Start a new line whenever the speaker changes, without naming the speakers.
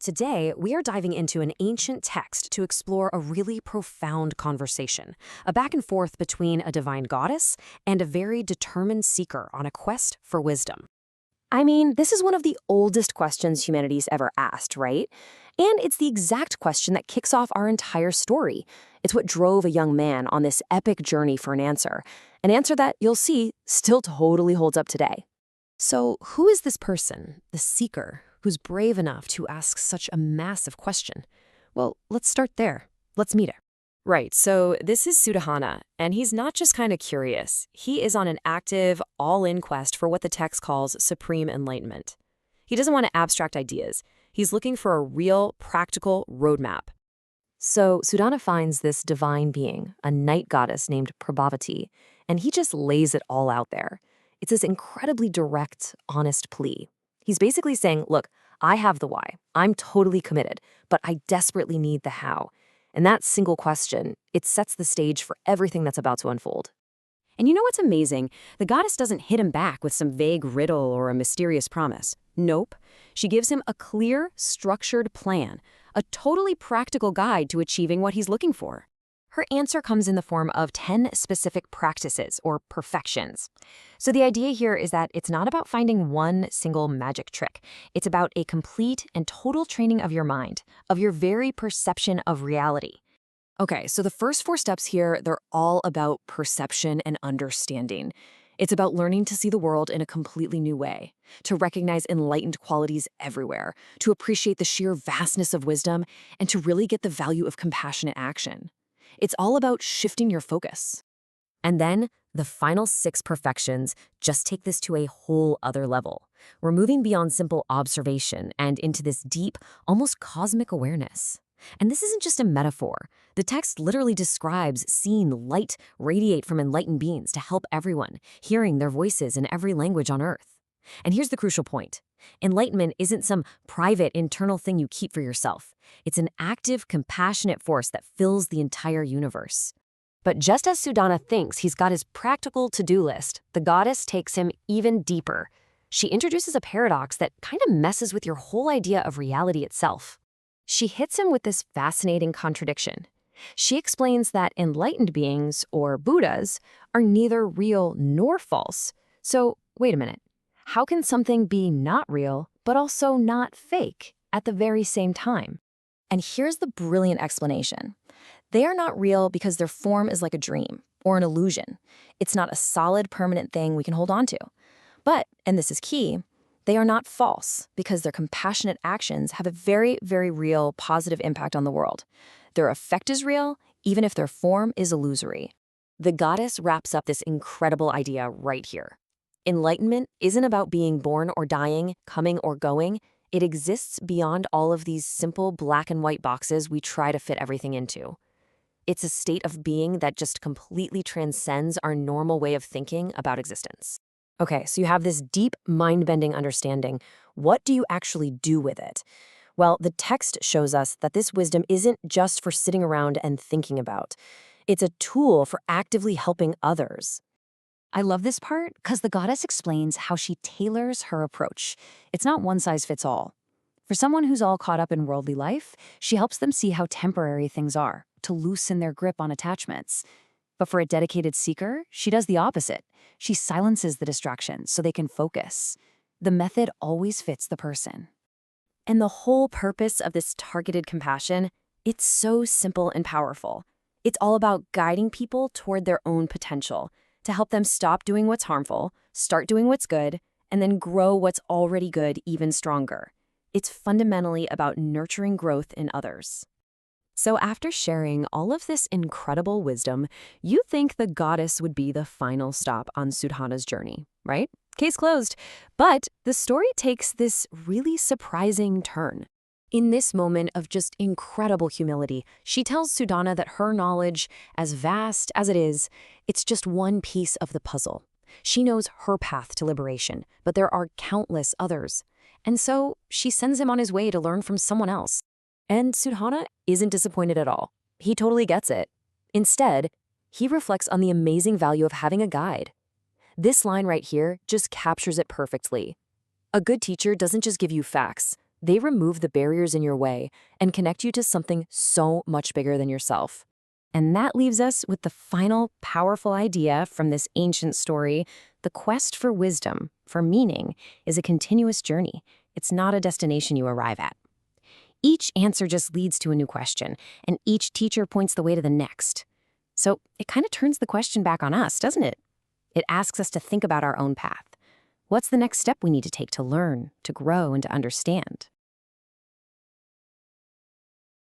today we are diving into an ancient text to explore a really profound conversation, a back and forth between a divine goddess and a very determined seeker on a quest for wisdom. I mean, this is one of the oldest questions humanity's ever asked, right? And it's the exact question that kicks off our entire story. It's what drove a young man on this epic journey for an answer that, you'll see, still totally holds up today. So, who is this person, the seeker, who's brave enough to ask such a massive question? Well, let's start there. Let's meet her. Right, so this is Sudhana, and he's not just kind of curious. He is on an active, all-in quest for what the text calls supreme enlightenment. He doesn't want to abstract ideas. He's looking for a real, practical roadmap. So Sudhana finds this divine being, a night goddess named Prabhavati, and he just lays it all out there. It's this incredibly direct, honest plea. He's basically saying, look, I have the why. I'm totally committed, but I desperately need the how. And that single question, it sets the stage for everything that's about to unfold. And you know what's amazing? The goddess doesn't hit him back with some vague riddle or a mysterious promise. Nope. She gives him a clear, structured plan, a totally practical guide to achieving what he's looking for. Her answer comes in the form of 10 specific practices, or perfections. So the idea here is that it's not about finding one single magic trick. It's about a complete and total training of your mind, of your very perception of reality. Okay, so the first 4 steps here, they're all about perception and understanding. It's about learning to see the world in a completely new way, to recognize enlightened qualities everywhere, to appreciate the sheer vastness of wisdom, and to really get the value of compassionate action. It's all about shifting your focus. And then, the final 6 perfections just take this to a whole other level. We're moving beyond simple observation and into this deep, almost cosmic awareness. And this isn't just a metaphor. The text literally describes seeing light radiate from enlightened beings to help everyone, hearing their voices in every language on earth. And here's the crucial point. Enlightenment isn't some private, internal thing you keep for yourself. It's an active, compassionate force that fills the entire universe. But just as Sudhana thinks he's got his practical to-do list, the goddess takes him even deeper. She introduces a paradox that kind of messes with your whole idea of reality itself. She hits him with this fascinating contradiction. She explains that enlightened beings, or Buddhas, are neither real nor false. So, wait a minute. How can something be not real, but also not fake at the very same time? And here's the brilliant explanation. They are not real because their form is like a dream or an illusion. It's not a solid, permanent thing we can hold on to. But, and this is key, they are not false because their compassionate actions have a very, very real positive impact on the world. Their effect is real, even if their form is illusory. The goddess wraps up this incredible idea right here. Enlightenment isn't about being born or dying, coming or going. It exists beyond all of these simple black and white boxes we try to fit everything into. It's a state of being that just completely transcends our normal way of thinking about existence. Okay, so you have this deep, mind-bending understanding. What do you actually do with it? Well, the text shows us that this wisdom isn't just for sitting around and thinking about. It's a tool for actively helping others. I love this part because the goddess explains how she tailors her approach. It's not one size fits all. For someone who's all caught up in worldly life, she helps them see how temporary things are, to loosen their grip on attachments. But for a dedicated seeker, she does the opposite. She silences the distractions so they can focus. The method always fits the person. And the whole purpose of this targeted compassion, it's so simple and powerful. It's all about guiding people toward their own potential, to help them stop doing what's harmful, start doing what's good, and then grow what's already good even stronger. It's fundamentally about nurturing growth in others. So after sharing all of this incredible wisdom, you think the goddess would be the final stop on Sudhana's journey, right? Case closed. But the story takes this really surprising turn. In this moment of just incredible humility, she tells Sudhana that her knowledge, as vast as it is, it's just one piece of the puzzle. She knows her path to liberation, but there are countless others. And so she sends him on his way to learn from someone else. And Sudhana isn't disappointed at all. He totally gets it. Instead, he reflects on the amazing value of having a guide. This line right here just captures it perfectly. A good teacher doesn't just give you facts. They remove the barriers in your way and connect you to something so much bigger than yourself. And that leaves us with the final powerful idea from this ancient story. The quest for wisdom, for meaning, is a continuous journey. It's not a destination you arrive at. Each answer just leads to a new question, and each teacher points the way to the next. So it kind of turns the question back on us, doesn't it? It asks us to think about our own path. What's the next step we need to take to learn, to grow, and to understand?